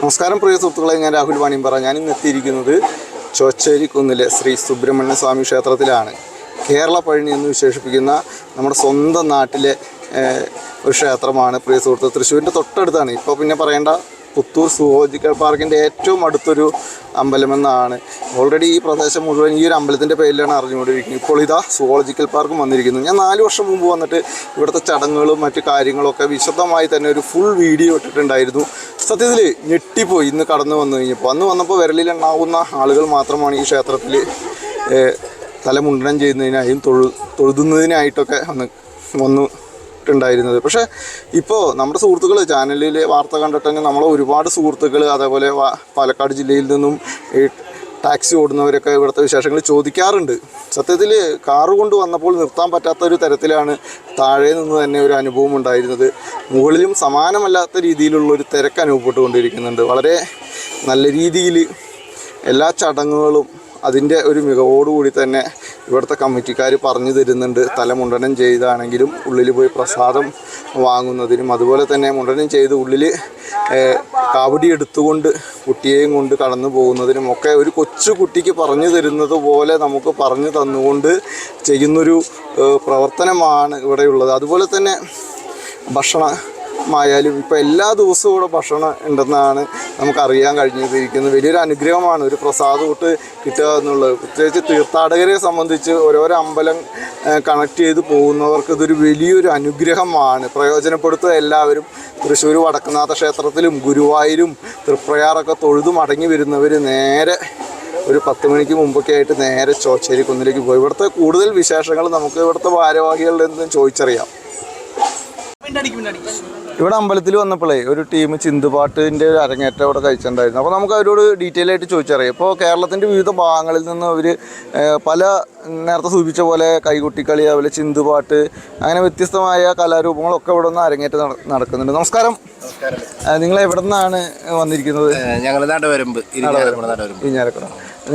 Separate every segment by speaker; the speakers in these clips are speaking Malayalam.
Speaker 1: നമസ്കാരം പ്രിയ സുഹൃത്തുക്കളെ, ഞാൻ രാഹുൽ വാണിയമ്പാറ. ഞാനിന്ന് എത്തിയിരിക്കുന്നത് ചോച്ചേരിക്കുന്നിലെ ശ്രീ സുബ്രഹ്മണ്യ സ്വാമി ക്ഷേത്രത്തിലാണ്. കേരള പഴനി എന്ന് വിശേഷിപ്പിക്കുന്ന നമ്മുടെ സ്വന്തം നാട്ടിലെ ഒരു ക്ഷേത്രമാണ് പ്രിയ സുഹൃത്ത്. തൃശ്ശൂരിൻ്റെ തൊട്ടടുത്താണ്. ഇപ്പോൾ പിന്നെ പറയേണ്ട, പുത്തൂർ സുവോളജിക്കൽ പാർക്കിൻ്റെ ഏറ്റവും അടുത്തൊരു അമ്പലമെന്നാണ്. ഓൾറെഡി ഈ പ്രദേശം മുഴുവൻ ഈ ഒരു അമ്പലത്തിൻ്റെ പേരിലാണ് അറിഞ്ഞുകൊണ്ടിരിക്കുന്നത്. ഇപ്പോൾ ഇതാ സുവോളജിക്കൽ പാർക്കും വന്നിരിക്കുന്നു. ഞാൻ 4 വർഷം മുമ്പ് വന്നിട്ട് ഇവിടുത്തെ ചടങ്ങുകളും മറ്റു കാര്യങ്ങളൊക്കെ വിശദമായി തന്നെ ഒരു ഫുൾ വീഡിയോ ഇട്ടിട്ടുണ്ടായിരുന്നു. സത്യത്തിൽ ഞെട്ടിപ്പോയി ഇന്ന് കടന്നു വന്നു കഴിഞ്ഞപ്പോൾ. അന്ന് വന്നപ്പോൾ വിരലിലെണ്ണാവുന്ന ആളുകൾ മാത്രമാണ് ഈ ക്ഷേത്രത്തിൽ തലമുണ്ടനം ചെയ്യുന്നതിനായും തൊഴുതുന്നതിനായിട്ടൊക്കെ വന്നിട്ടുണ്ടായിരുന്നത്. പക്ഷേ ഇപ്പോൾ നമ്മുടെ സുഹൃത്തുക്കൾ ചാനലിൽ വാർത്ത കണ്ടിട്ടെങ്കിൽ നമ്മളെ ഒരുപാട് സുഹൃത്തുക്കൾ, അതേപോലെ പാലക്കാട് ജില്ലയിൽ നിന്നും ഈ ടാക്സി ഓടുന്നവരൊക്കെ ഇവിടുത്തെ വിശേഷങ്ങൾ ചോദിക്കാറുണ്ട്. സത്യത്തിൽ കാറ് കൊണ്ട് വന്നപ്പോൾ നിർത്താൻ പറ്റാത്തൊരു തരത്തിലാണ് താഴെ നിന്ന് തന്നെ ഒരു അനുഭവം ഉണ്ടായിരുന്നത്. മുകളിലും സമാനമല്ലാത്ത രീതിയിലുള്ളൊരു തിരക്ക് അനുഭവപ്പെട്ടുകൊണ്ടിരിക്കുന്നുണ്ട്. വളരെ നല്ല രീതിയിൽ എല്ലാ ചടങ്ങുകളും അതിൻ്റെ ഒരു മികവോടുകൂടി തന്നെ ഇവിടുത്തെ കമ്മിറ്റിക്കാർ പറഞ്ഞു തരുന്നുണ്ട്. തലമുണ്ടനം ചെയ്താണെങ്കിലും ഉള്ളിൽ പോയി പ്രസാദം വാങ്ങുന്നതിനും, അതുപോലെ തന്നെ മുണ്ടനം ചെയ്ത് ഉള്ളിൽ കാവടി എടുത്തുകൊണ്ട് കുട്ടിയെയും കൊണ്ട് കടന്നു പോകുന്നതിനും ഒക്കെ ഒരു കൊച്ചു കുട്ടിക്ക് പറഞ്ഞു തരുന്നത് പോലെ നമുക്ക് പറഞ്ഞു തന്നുകൊണ്ട് ചെയ്യുന്നൊരു പ്രവർത്തനമാണ് ഇവിടെയുള്ളത്. അതുപോലെ തന്നെ ഭക്ഷണമായാലും ഇപ്പോൾ എല്ലാ ദിവസവും ഇവിടെ ഭക്ഷണം ഉണ്ടെന്നാണ് നമുക്കറിയാൻ കഴിഞ്ഞിരിക്കുന്നത്. വലിയൊരു അനുഗ്രഹമാണ് ഒരു പ്രസാദം തൊട്ട് കിട്ടുക എന്നുള്ളത്. പ്രത്യേകിച്ച് തീർത്ഥാടകരെ സംബന്ധിച്ച് ഓരോരോ അമ്പലം കണക്ട് ചെയ്ത് പോകുന്നവർക്ക് ഇതൊരു വലിയൊരു അനുഗ്രഹമാണ്. പ്രയോജനപ്പെടുത്തുക എല്ലാവരും. തൃശ്ശൂർ വടക്കുംനാഥ ക്ഷേത്രത്തിലും ഗുരുവായൂരും തൃപ്രയാറൊക്കെ തൊഴുതു മടങ്ങി വരുന്നവർ നേരെ ഒരു 10 മണിക്ക് മുമ്പൊക്കെ ആയിട്ട് നേരെ ചോച്ചേരിക്കുന്നിലേക്ക് പോയി. ഇവിടുത്തെ കൂടുതൽ വിശേഷങ്ങൾ നമുക്ക് ഇവിടുത്തെ ഭാരവാഹികളിൽ നിന്നും ചോദിച്ചറിയാം. ഇവിടെ അമ്പലത്തിൽ വന്നപ്പോഴേ ഒരു ടീം ചിന്തുപാട്ടിൻ്റെ ഒരു അരങ്ങേറ്റം അവിടെ കഴിച്ചിട്ടുണ്ടായിരുന്നു. അപ്പോൾ നമുക്ക് അവരോട് ഡീറ്റെയിൽ ആയിട്ട് ചോദിച്ചറിയാം. ഇപ്പോൾ കേരളത്തിൻ്റെ വിവിധ ഭാഗങ്ങളിൽ നിന്ന് അവർ പല നേരത്തെ സൂചിപ്പിച്ച പോലെ കൈകൊട്ടിക്കളി, അതുപോലെ ചിന്തുപാട്ട്, അങ്ങനെ വ്യത്യസ്തമായ കലാരൂപങ്ങളൊക്കെ ഇവിടെ നിന്ന് അരങ്ങേറ്റം നടക്കുന്നുണ്ട്. നമസ്കാരം. നിങ്ങൾ എവിടെ നിന്നാണ് വന്നിരിക്കുന്നത്?
Speaker 2: ഞങ്ങൾ നടവരമ്പ്,
Speaker 1: ഇരിഞ്ഞാലക്കുട.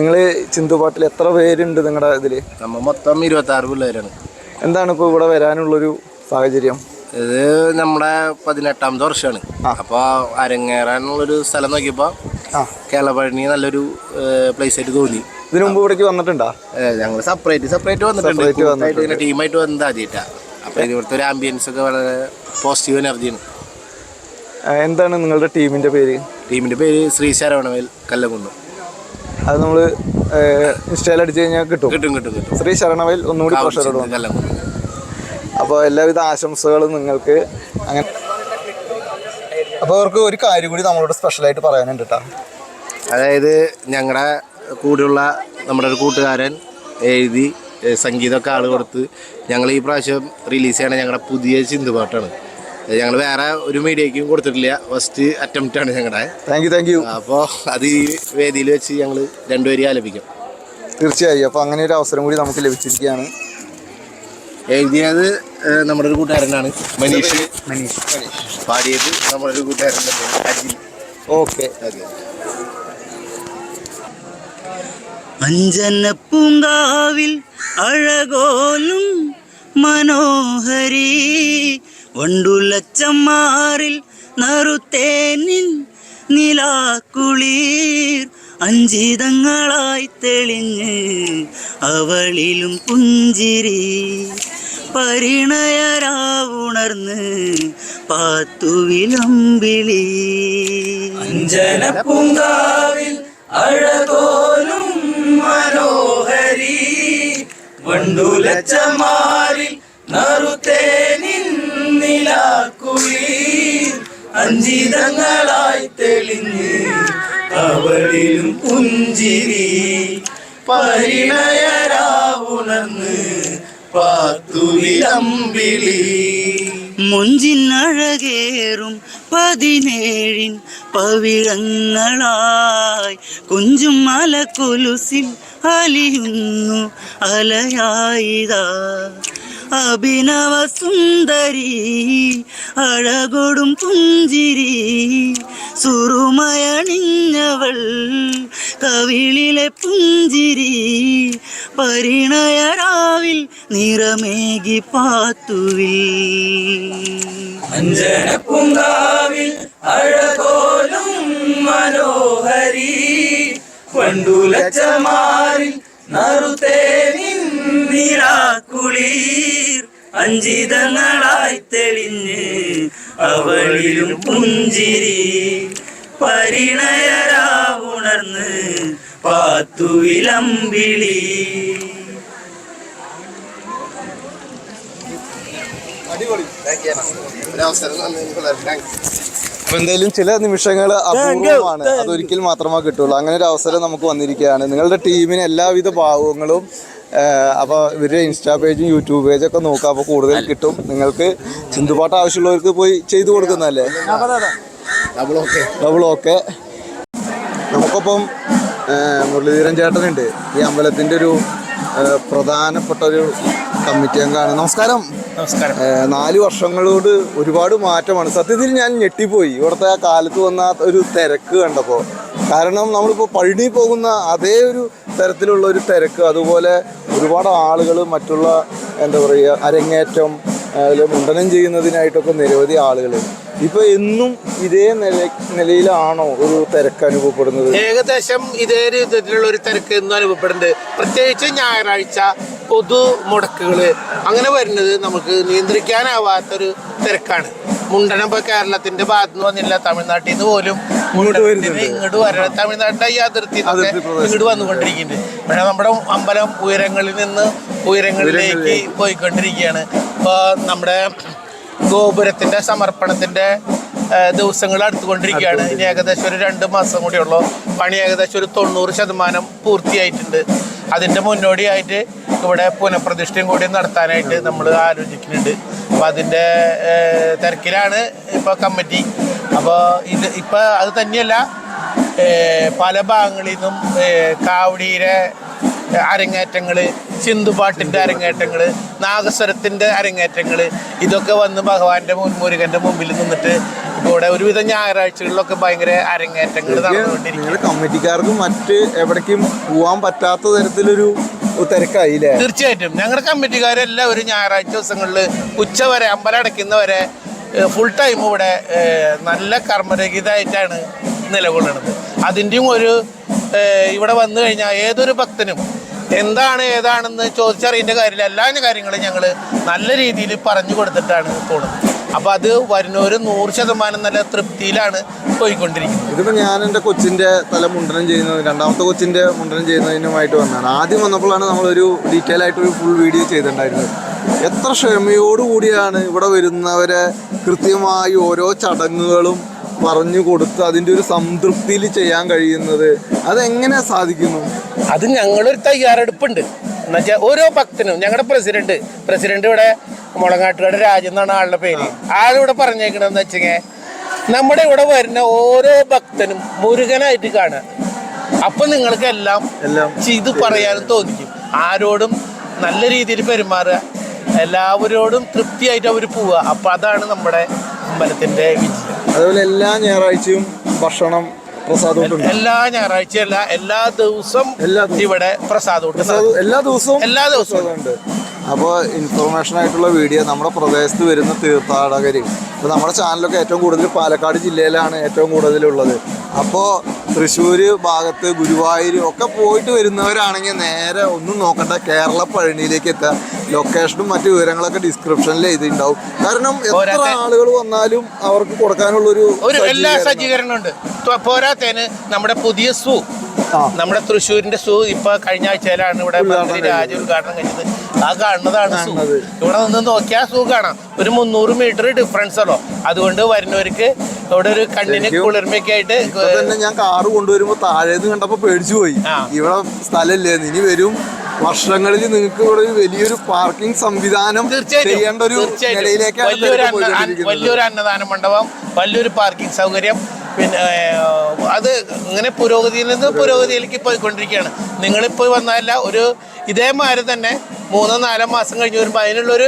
Speaker 1: നിങ്ങൾ ചിന്തുപാട്ടിൽ എത്ര പേരുണ്ട് നിങ്ങളുടെ ഇതിൽ?
Speaker 2: നമ്മൾ മൊത്തം 26 പിള്ളേരാണ്.
Speaker 1: എന്താണ് ഇപ്പോൾ ഇവിടെ വരാനുള്ളൊരു സാഹചര്യം?
Speaker 2: ഇത് നമ്മുടെ 18ാമത്തെ വർഷമാണ്. അപ്പോൾ അരങ്ങേറാനുള്ളൊരു സ്ഥലം നോക്കിയപ്പോൾ കേരള പഴനി നല്ലൊരു പ്ലേസ് ആയിട്ട് തോന്നി.
Speaker 1: ഇതിനു മുമ്പ് ഇവിടേക്ക് വന്നിട്ടുണ്ടോ?
Speaker 2: ഞങ്ങൾ സെപ്പറേറ്റ് വന്നിട്ടുണ്ട്. ടീമായിട്ട് വന്നത് ആദ്യമായിട്ടാണ്. അപ്പോൾ ഇവിടുത്തെ ഒരു ആംബിയൻസ് ഒക്കെ വളരെ പോസിറ്റീവ് എനർജിയാണ്.
Speaker 1: എന്താണ് നിങ്ങളുടെ ടീമിൻ്റെ പേര്?
Speaker 2: ടീമിൻ്റെ പേര് ശ്രീ ശരവണവേൽ കല്ലകുന്ന്.
Speaker 1: അത് നമ്മൾ ഇൻസ്റ്റയിൽ അടിച്ചു കഴിഞ്ഞാൽ കിട്ടും. ശ്രീ ശരണവേൽ ഒന്നുകൂടി
Speaker 2: കല്ലകുന്ന്.
Speaker 1: അപ്പോൾ എല്ലാവിധ ആശംസകളും നിങ്ങൾക്ക്. അങ്ങനെ അപ്പോൾ അവർക്ക് ഒരു കാര്യം കൂടി നമ്മളോട് സ്പെഷ്യലായിട്ട് പറയാനുണ്ട് കേട്ടോ.
Speaker 2: അതായത് ഞങ്ങളുടെ കൂടെയുള്ള നമ്മുടെ ഒരു കൂട്ടുകാരൻ എഴുതി സംഗീതമൊക്കെ ആൾ കൊടുത്ത് ഞങ്ങൾ ഈ പ്രാവശ്യം റിലീസ് ചെയ്യണ ഞങ്ങളുടെ പുതിയ ചിന്തുപാട്ടാണ്. ഞങ്ങൾ വേറെ ഒരു മീഡിയയ്ക്കും കൊടുത്തിട്ടില്ല. ഫസ്റ്റ് അറ്റംപ്റ്റാണ് ഞങ്ങളുടെ.
Speaker 1: Thank you.
Speaker 2: അപ്പോൾ അത് ഈ വേദിയിൽ വെച്ച് ഞങ്ങൾ രണ്ടുപേരും ആലപിക്കും.
Speaker 1: തീർച്ചയായും. അപ്പോൾ അങ്ങനെ ഒരു അവസരം കൂടി നമുക്ക് ലഭിച്ചിരിക്കുകയാണ്.
Speaker 2: എഴുതിയത് നമ്മുടെ ഒരു കൂട്ടുകാരനാണ്, മനീഷ്. പാടിയത് നമ്മുടെ ഒരു കൂട്ടുകാരൻ അജിൽ.
Speaker 1: ഓക്കെ.
Speaker 3: അഞ്ജന പൂങ്കാവിൽ അഴകോലും മനോഹരി, വണ്ടുലച്ചമാറിൽ നറുത്തേനിൻ നിലാക്കുളിർ, അഞ്ചിതങ്ങളായി തെളിഞ്ഞ് അവളിലും പുഞ്ചിരി, പരിണയരാവുണർന്ന് പാത്തുവിലമ്പിളി.
Speaker 4: അഞ്ജന പൂങ്കാവിൽ അഴകോലും മനോഹരി, വണ്ടുലച്ചമാറിൽ നറുത്തേനിൻ നിലാക്കുളിർ, അഞ്ചിതങ്ങളായി തെളിഞ്ഞ് അവളിലും പുഞ്ചിരി, പരിണയരാവുണർന്ന് പാത്തുവിലമ്പിളി.
Speaker 3: മുഞ്ചിനഴകേറും 17 പവിഴങ്ങളായി കുഞ്ചും മലക്കൊലുസിൽ അലിയുന്നു അലയായിതാ, അഭിനവ സുന്ദരി അഴകൊടും പുഞ്ചിരി, സുറുമയണിഞ്ഞവൾ കവിളിലെ പുഞ്ചിരി, പരിണയരാവിൽ നിറമേകി പാത്തുവിൽ.
Speaker 4: അഞ്ജന പൂങ്കാവിൽ അഴകോലും മനോഹരി വണ്ടുലച്ചമാരിൽ നറുതേനിൻ
Speaker 3: നിലാക്കുളിർ അഞ്ചിതങ്ങളായി തെളിഞ്ഞ് അവളിലും പുഞ്ചിരി പരിണയരാവുണർന്ന് പാത്തുവിലമ്പിളി.
Speaker 1: അപ്പൊ എന്തായാലും ചില നിമിഷങ്ങൾ അപൂർവമാണ്, അതൊരിക്കൽ മാത്രമേ കിട്ടുള്ളൂ. അങ്ങനെ ഒരു അവസരം നമുക്ക് വന്നിരിക്കുകയാണ്. നിങ്ങളുടെ ടീമിന് എല്ലാവിധ ഭാവങ്ങളും അപ്പോൾ ഇവരുടെ ഇൻസ്റ്റാ പേജും യൂട്യൂബ് പേജൊക്കെ നോക്കാം. അപ്പോൾ കൂടുതൽ കിട്ടും. നിങ്ങൾക്ക് ചിന്തുപാട്ട് ആവശ്യമുള്ളവർക്ക് പോയി ചെയ്തു കൊടുക്കുന്നതല്ലേ? Double okay. നമുക്കൊപ്പം മുരളീധരൻ ചേട്ടനുണ്ട്, ഈ അമ്പലത്തിൻ്റെ ഒരു പ്രധാനപ്പെട്ട ഒരു കമ്മിറ്റി അംഗമാണ്. നമസ്കാരം. 4 വർഷങ്ങളോട് ഒരുപാട് മാറ്റമാണ്. സത്യത്തിൽ ഞാൻ ഞെട്ടിപ്പോയി ഇവിടുത്തെ ആ കാലത്ത് വന്ന ഒരു തിരക്ക് കണ്ടപ്പോൾ. കാരണം നമ്മളിപ്പോൾ പഴനി പോകുന്ന അതേ ഒരു തരത്തിലുള്ള ഒരു തിരക്ക്, അതുപോലെ ഒരുപാട് ആളുകൾ, മറ്റുള്ള എന്താ പറയുക അരങ്ങേറ്റം, മുണ്ടനം ചെയ്യുന്നതിനായിട്ടൊക്കെ നിരവധി ആളുകൾ. ഇപ്പൊ എന്നും ഇതേ നിലയിലാണോ ഒരു തിരക്ക് അനുഭവപ്പെടുന്നത്?
Speaker 2: ഏകദേശം ഇതേ രീതിയിലുള്ള ഒരു തിരക്ക് എന്നും അനുഭവപ്പെടുന്നുണ്ട്. പ്രത്യേകിച്ച് ഞായറാഴ്ച പൊതു മുടക്കുകള് അങ്ങനെ വരുന്നത് നമുക്ക് നിയന്ത്രിക്കാനാവാത്തൊരു തിരക്കാണ്. മുണ്ടനം ഇപ്പോൾ കേരളത്തിന്റെ ഭാഗത്ത് നിന്ന് വന്നില്ല, തമിഴ്നാട്ടിൽ നിന്ന് പോലും ഇങ്ങോട്ട് വരണം. തമിഴ്നാട്ടിലെ ഈ അതിർത്തി ഇങ്ങോട്ട് വന്നുകൊണ്ടിരിക്കുന്നുണ്ട്. പക്ഷേ നമ്മുടെ അമ്പലം ഉയരങ്ങളിൽ നിന്ന് ഉയരങ്ങളിലേക്ക് പോയിക്കൊണ്ടിരിക്കുകയാണ്. ഇപ്പോൾ നമ്മുടെ ഗോപുരത്തിന്റെ സമർപ്പണത്തിന്റെ ദിവസങ്ങൾ അടുത്തുകൊണ്ടിരിക്കുകയാണ്. ഇനി ഏകദേശം ഒരു 2 മാസം കൂടിയുള്ളൂ. പണി ഏകദേശം ഒരു 90% പൂർത്തിയായിട്ടുണ്ട്. അതിൻ്റെ മുന്നോടിയായിട്ട് ഇവിടെ പുനഃപ്രതിഷ്ഠയും കൂടി നടത്താനായിട്ട് നമ്മൾ ആലോചിക്കുന്നുണ്ട്. അപ്പോൾ അതിൻ്റെ തിരക്കിലാണ് ഇപ്പോൾ കമ്മിറ്റി. അപ്പോൾ ഇപ്പോൾ അത് തന്നെയല്ല, പല ഭാഗങ്ങളിൽ നിന്നും കാവടിയുടെ അരങ്ങേറ്റങ്ങൾ, ചിന്തുപാട്ടിൻ്റെ അരങ്ങേറ്റങ്ങൾ, നാഗസ്വരത്തിൻ്റെ അരങ്ങേറ്റങ്ങൾ, ഇതൊക്കെ വന്ന് ഭഗവാന്റെ മുരുകൻ്റെ മുമ്പിൽ നിന്നിട്ട് ഇപ്പോൾ ഇവിടെ ഒരുവിധം ഞായറാഴ്ചകളിലൊക്കെ ഭയങ്കര അരങ്ങേറ്റങ്ങൾ നടന്നുകൊണ്ടിരിക്കും.
Speaker 1: കമ്മിറ്റിക്കാർക്ക് മറ്റ് എവിടേക്കും പോകാൻ പറ്റാത്ത തരത്തിലൊരു തിരക്കായില്ലേ?
Speaker 2: തീർച്ചയായിട്ടും ഞങ്ങളുടെ കമ്മിറ്റിക്കാരെല്ലാം ഒരു ഞായറാഴ്ച ദിവസങ്ങളിൽ ഉച്ചവരെ അമ്പലം അടയ്ക്കുന്നവരെ ഫുൾ ടൈം ഇവിടെ നല്ല കർമ്മരഹിതമായിട്ടാണ് നിലകൊള്ളുന്നത്. അതിൻ്റെയും ഒരു ഇവിടെ വന്നു കഴിഞ്ഞാൽ ഏതൊരു ഭക്തനും ഏതാണെന്ന് ചോദിച്ചറിയേണ്ട കാര്യമില്ല. എല്ലാ കാര്യങ്ങളും ഞങ്ങൾ നല്ല രീതിയിൽ പറഞ്ഞു കൊടുത്തിട്ടാണ് പോകുന്നത്. അപ്പോൾ അത് വരുന്നവർ 100% നല്ല തൃപ്തിയിലാണ് പോയിക്കൊണ്ടിരിക്കുന്നത്.
Speaker 1: ഇതിപ്പോൾ ഞാൻ എൻ്റെ കൊച്ചിൻ്റെ തല മുണ്ടനം ചെയ്യുന്നത്, രണ്ടാമത്തെ കൊച്ചിൻ്റെ മുണ്ടനം ചെയ്യുന്നതിനുമായിട്ട് വന്നതാണ്. ആദ്യം വന്നപ്പോഴാണ് നമ്മളൊരു ഡീറ്റെയിൽ ആയിട്ടൊരു ഫുൾ വീഡിയോ ചെയ്തിട്ടുണ്ടായിരുന്നത്. എത്ര ക്ഷമയോടുകൂടിയാണ് ഇവിടെ വരുന്നവരെ കൃത്യമായി ഓരോ ചടങ്ങുകളും പറഞ്ഞു കൊടുത്ത് അതിൻ്റെ ഒരു സംതൃപ്തിയിൽ ചെയ്യാൻ കഴിയുന്നത്. അതെങ്ങനെ സാധിക്കുന്നു?
Speaker 2: അത് ഞങ്ങളൊരു തയ്യാറെടുപ്പുണ്ട്. എന്നുവെച്ചാൽ ഓരോ ഭക്തനും ഞങ്ങളുടെ പ്രസിഡന്റ് ഇവിടെ മുളങ്ങാട്ടുകാട് രാജൻ എന്നാണ് ആളുടെ പേര്. ആളിവിടെ പറഞ്ഞേക്കണമെന്ന് വെച്ചെങ്കിൽ നമ്മുടെ ഇവിടെ വരുന്ന ഓരോ ഭക്തനും മുരുകനായിട്ട് കാണുക. അപ്പം നിങ്ങൾക്ക് എല്ലാം ചെയ്ത് പറയാനും തോന്നിക്കും. ആരോടും നല്ല രീതിയിൽ പെരുമാറുക, എല്ലാവരോടും തൃപ്തിയായിട്ട് അവർ പോവുക. അപ്പം അതാണ് നമ്മുടെ അമ്പലത്തിൻ്റെ വിജയം.
Speaker 1: അതുപോലെ എല്ലാ ഞായറാഴ്ചയും ഭക്ഷണം പ്രസാദം,
Speaker 2: എല്ലാ ഞായറാഴ്ചയല്ല, എല്ലാ ദിവസവും ഇവിടെ പ്രസാദം
Speaker 1: എല്ലാ ദിവസവും ഉണ്ട്. അപ്പോൾ ഇൻഫർമേഷൻ ആയിട്ടുള്ള വീഡിയോ നമ്മുടെ പ്രദേശത്ത് വരുന്ന തീർത്ഥാടകർ, ഇപ്പോൾ നമ്മുടെ ചാനലൊക്കെ ഏറ്റവും കൂടുതൽ പാലക്കാട് ജില്ലയിലാണ് ഏറ്റവും കൂടുതലുള്ളത്. അപ്പോൾ തൃശ്ശൂർ ഭാഗത്ത്, ഗുരുവായൂർ ഒക്കെ പോയിട്ട് വരുന്നവരാണെങ്കിൽ നേരെ ഒന്നും നോക്കണ്ട, കേരള പഴനിയിലേക്ക് എത്തുക. ലൊക്കേഷനും മറ്റു വിവരങ്ങളൊക്കെ ഡിസ്ക്രിപ്ഷനിൽ എഴുതിയിട്ടുണ്ടാവും. കാരണം എത്ര ആളുകൾ വന്നാലും അവർക്ക് കൊടുക്കാനുള്ളൊരു
Speaker 2: എല്ലാ സജ്ജീകരണം ഉണ്ട്. പോരാത്തതിന് നമ്മുടെ പുതിയ നമ്മുടെ തൃശ്ശൂരിന്റെ ഇപ്പൊ കഴിഞ്ഞ ആഴ്ചയിലാണ് ഇവിടെ മന്ത്രി രാജ ഉദ്ഘാടനം കഴിഞ്ഞത്. ആ കാണുന്നതാണ് ഇവിടെ നിന്ന് നോക്കിയാൽ കാണാം. ഒരു 300 മീറ്റർ ഡിഫറൻസ് ഉള്ളൂ. അതുകൊണ്ട് വരുന്നവർക്ക് ഇവിടെ ഒരു കണ്ണിന് കുളിർമയൊക്കെ ആയിട്ട്
Speaker 1: തന്നെ ഞാൻ കാറ് കൊണ്ടുവരുമ്പോൾ താഴേന്ന് കണ്ടപ്പോൾ പേടിച്ചു പോയി. ഇവിടെ സ്ഥലമില്ലേ, ഇനി വരും വർഷങ്ങളിൽ നിങ്ങൾക്ക് ഇവിടെ ഒരു വലിയൊരു പാർക്കിംഗ് സംവിധാനം ചെയ്യേണ്ട ഒരു നിലയിലേക്കാണ്.
Speaker 2: വലിയൊരു അന്നദാന മണ്ഡപം, വലിയൊരു പാർക്കിംഗ് സൗകര്യം, പിന്നെ അത് ഇങ്ങനെ പുരോഗതിയിൽ നിന്ന് പുരോഗതിയിലേക്ക് പോയിക്കൊണ്ടിരിക്കുകയാണ്. നിങ്ങളിപ്പോൾ വന്നതല്ല, ഒരു ഇതേമാതിരി തന്നെ 3-4 മാസം കഴിഞ്ഞ് വരുമ്പോൾ അതിനുള്ളൊരു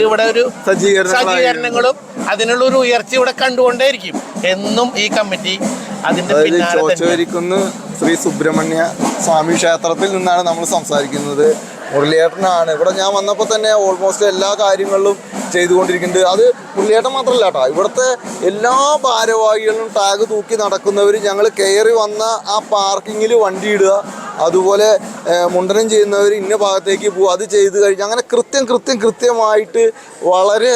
Speaker 2: ഇവിടെ ഒരു സജ്ജീകരണങ്ങളും അതിനുള്ളൊരു ഉയർച്ച ഇവിടെ കണ്ടുകൊണ്ടേയിരിക്കും എന്നും ഈ കമ്മിറ്റി. അതിന്റെ
Speaker 1: ചോദിക്കുന്ന ശ്രീ സുബ്രഹ്മണ്യ സ്വാമി ക്ഷേത്രത്തിൽ നിന്നാണ് നമ്മൾ സംസാരിക്കുന്നത്. മുരളിയേട്ടനാണ്. ഇവിടെ ഞാൻ വന്നപ്പോൾ തന്നെ ഓൾമോസ്റ്റ് എല്ലാ കാര്യങ്ങളിലും ചെയ്തുകൊണ്ടിരിക്കുന്നുണ്ട്. അത് മുരളിയേട്ടൻ മാത്രമല്ല കേട്ടോ, ഇവിടുത്തെ എല്ലാ ഭാരവാഹികളും ടാഗ് തൂക്കി നടക്കുന്നവർ ഞങ്ങൾ കയറി വന്ന ആ പാർക്കിങ്ങിൽ വണ്ടി ഇടുക, അതുപോലെ മുണ്ടനം ചെയ്യുന്നവർ ഇന്ന ഭാഗത്തേക്ക് പോകുക, അത് ചെയ്ത് കഴിഞ്ഞ് അങ്ങനെ കൃത്യമായിട്ട് വളരെ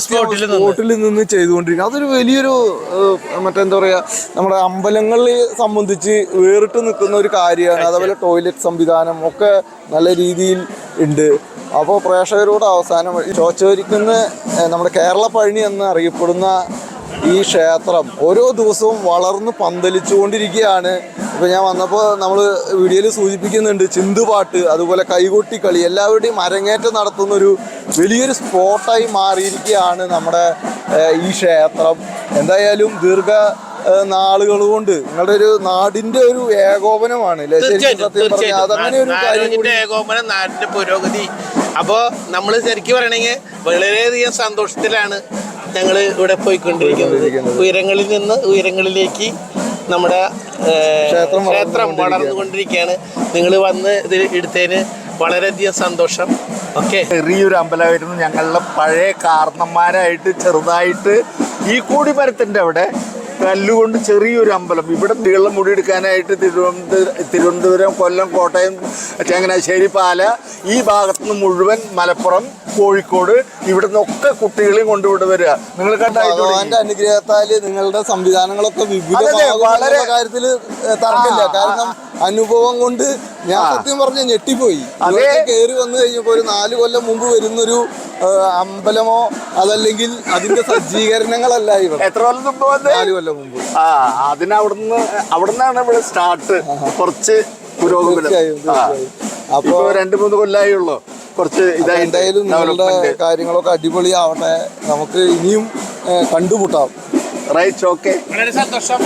Speaker 1: സ്പോട്ടിൽ നിന്ന് ചെയ്തുകൊണ്ടിരിക്കുക. അതൊരു വലിയൊരു മറ്റെന്താ പറയുക, നമ്മുടെ അമ്പലങ്ങളെ സംബന്ധിച്ച് വേറിട്ട് നിൽക്കുന്ന ഒരു കാര്യമാണ്. അതുപോലെ ടോയ്ലറ്റ് സംവിധാനം ഒക്കെ നല്ല രീതിയിൽ ഉണ്ട്. അപ്പോൾ പ്രേക്ഷകരോട് അവസാനം ചോച്ചോരിക്കുന്ന നമ്മുടെ കേരള പഴനി എന്ന് അറിയപ്പെടുന്ന ഈ ക്ഷേത്രം ഓരോ ദിവസവും വളർന്ന് പന്തലിച്ചുകൊണ്ടിരിക്കുകയാണ്. ഇപ്പോൾ ഞാൻ വന്നപ്പോൾ നമ്മൾ വീഡിയോയിൽ സൂചിപ്പിക്കുന്നുണ്ട്, ചിന്തുപാട്ട്, അതുപോലെ കൈകൊട്ടിക്കളി, എല്ലാവരുടെയും അരങ്ങേറ്റം നടത്തുന്നൊരു വലിയൊരു സ്പോട്ടായി മാറിയിരിക്കുകയാണ് നമ്മുടെ ഈ ക്ഷേത്രം. എന്തായാലും നാളുകൾ കൊണ്ട് നിങ്ങളുടെ ഒരു നാടിന്റെ ഒരു ഏകോപനമാണ് അല്ലേ? സത്യം പറഞ്ഞാൽ അതങ്ങനെ ഒരു കാര്യം,
Speaker 2: ഏകോപനം, നാടിന്റെ പുരോഗതി. അപ്പോൾ നമ്മൾ ശരിക്കും പറയണെങ്കിൽ വളരെയധികം സന്തോഷത്തിലാണ് ഞങ്ങൾ ഇവിടെ പോയിക്കൊണ്ടിരിക്കുന്നത്. ഉയരങ്ങളിൽ നിന്ന് ഉയരങ്ങളിലേക്ക് നമ്മുടെ ക്ഷേത്രം വളർന്നുകൊണ്ടിരിക്കുകയാണ്. നിങ്ങൾ വന്ന് ഇത് എടുത്തതിന് വളരെയധികം സന്തോഷം. ഓക്കെ,
Speaker 5: ചെറിയൊരു അമ്പലമായിരുന്നു. ഞങ്ങളുടെ പഴയ കാരണന്മാരായിട്ട് ചെറുതായിട്ട് ഈ കൂടിമരത്തിൻ്റെ അവിടെ കല്ലുകൊണ്ട് ചെറിയൊരു അമ്പലം. ഇവിടെ നീളം മുടിയെടുക്കാനായിട്ട് തിരുവനന്തപുരം, കൊല്ലം, കോട്ടയം, ചങ്ങനാശ്ശേരി, പാല, ഈ ഭാഗത്തുനിന്ന് മുഴുവൻ മലപ്പുറം, കോഴിക്കോട്, ഇവിടെ നിന്നൊക്കെ കുട്ടികളെയും കൊണ്ടുവിടെ വരിക. നിങ്ങൾ
Speaker 1: ഭഗവാന്റെ അനുഗ്രഹത്താല് നിങ്ങളുടെ സംവിധാനങ്ങളൊക്കെ വളരെ കാര്യത്തിൽ തർക്കമില്ല. കാരണം അനുഭവം കൊണ്ട് ഞാൻ സത്യം പറഞ്ഞ ഞെട്ടിപ്പോയി. കയറി വന്നു കഴിഞ്ഞപ്പോൾ ഒരു 4 കൊല്ലം മുമ്പ് വരുന്നൊരു അമ്പലമോ അതല്ലെങ്കിൽ അതിന്റെ സജ്ജീകരണങ്ങളല്ല ഇവിടെ.
Speaker 5: എത്ര കൊല്ലം മുമ്പ്?
Speaker 1: 4 കൊല്ലം മുമ്പ്.
Speaker 5: അവിടുന്നാണ് ഇവിടെ സ്റ്റാർട്ട്. കുറച്ച് പുരോഗമനം.
Speaker 1: അപ്പൊ
Speaker 5: 2-3 കൊല്ലമായി ഉള്ളു. കുറച്ച്
Speaker 1: എന്തായാലും നിങ്ങളുടെ കാര്യങ്ങളൊക്കെ അടിപൊളിയാവട്ടെ. നമുക്ക് ഇനിയും കണ്ടുമുട്ടാം.
Speaker 5: റൈറ്റ്, ഓക്കെ,
Speaker 2: വളരെ സന്തോഷം.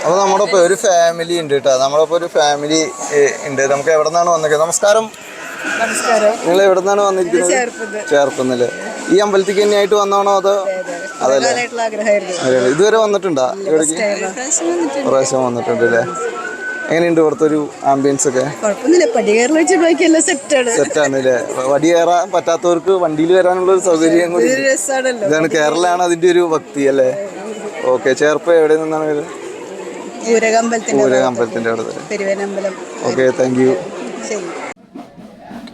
Speaker 1: അപ്പോൾ നമ്മളിപ്പോൾ ഒരു ഫാമിലി ഉണ്ട് കേട്ടോ. നമ്മളിപ്പോൾ ഒരു ഫാമിലി ഉണ്ട്. നമുക്ക് എവിടെ നിന്നാണ് വന്നിരിക്കുന്നത്? നമസ്കാരം. നിങ്ങൾ എവിടെ നിന്നാണ് വന്നിരിക്കുന്നത്? ചേർപ്പന്നല്ലേ. ഈ അമ്പലത്തിക്ക് തന്നെയായിട്ട് വന്നാണോ അതോ? അതല്ലേ, ഇതുവരെ വന്നിട്ടുണ്ടോ? ഇവിടേക്ക് പ്രാവശ്യം വന്നിട്ടുണ്ട് അല്ലേ? എങ്ങനെയുണ്ട് ഇവിടുത്തെ ഒരു ആംബിയൻസ് ഒക്കെ? സെറ്റാണ് അല്ലേ? വടി കയറാൻ പറ്റാത്തവർക്ക് വണ്ടിയിൽ വരാനുള്ള ഒരു സൗകര്യം കൂടി. ഇതാണ് കേരളമാണ് അതിന്റെ ഒരു ഭക്തി അല്ലേ? ഓക്കെ, ചേർപ്പ് എവിടെ നിന്നാണ് വരുന്നത്? ഊരകമ്പലത്തിന്റെ അവിടെ. Okay, thank you.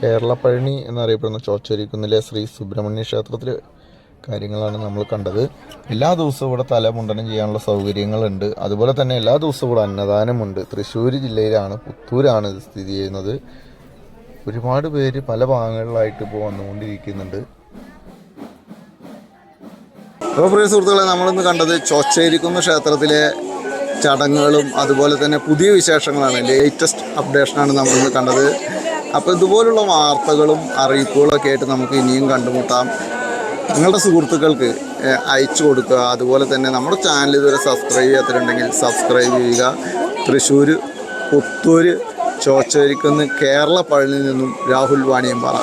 Speaker 1: Kerala Palani എന്നറിയപ്പെടുന്ന ചോച്ചേരിക്കുന്നിലെ ശ്രീ സുബ്രഹ്മണ്യ ക്ഷേത്രത്തിലെ കാര്യങ്ങളാണ് നമ്മൾ കണ്ടത്. എല്ലാ ദിവസവും ഇവിടെ തലമുണ്ടനം ചെയ്യാനുള്ള സൗകര്യങ്ങളുണ്ട്. അതുപോലെ തന്നെ എല്ലാ ദിവസവും ഇവിടെ അന്നദാനമുണ്ട്. തൃശ്ശൂർ ജില്ലയിലാണ്, പുത്തൂരാണ് ഇത് സ്ഥിതി ചെയ്യുന്നത്. ഒരുപാട് പേര് പല ഭാഗങ്ങളിലായിട്ട് ഇപ്പോൾ വന്നുകൊണ്ടിരിക്കുന്നുണ്ട്. അപ്പോൾ പ്രിയ സുഹൃത്തുക്കളെ, നമ്മളിന്ന് കണ്ടത് ചോച്ചേരിക്കുന്ന് ക്ഷേത്രത്തിലെ ചടങ്ങുകളും അതുപോലെ തന്നെ പുതിയ വിശേഷങ്ങളാണ്, ലേറ്റസ്റ്റ് അപ്ഡേഷനാണ് നമ്മളിന്ന് കണ്ടത്. അപ്പോൾ ഇതുപോലുള്ള വാർത്തകളും അറിയിപ്പുകളും ഒക്കെ ആയിട്ട് നമുക്ക് ഇനിയും കണ്ടുമുട്ടാം. നിങ്ങളുടെ സുഹൃത്തുക്കൾക്ക് അയച്ചു കൊടുക്കുക. അതുപോലെ തന്നെ നമ്മുടെ ചാനൽ ഇതുവരെ സബ്സ്ക്രൈബ് ചെയ്യാത്തിട്ടുണ്ടെങ്കിൽ സബ്സ്ക്രൈബ് ചെയ്യുക. തൃശ്ശൂർ പുത്തൂർ ചോച്ചേരിക്കുന്ന് കേരള പഴനിയിൽ നിന്നും രാഹുൽ വാണിയമ്പാറ.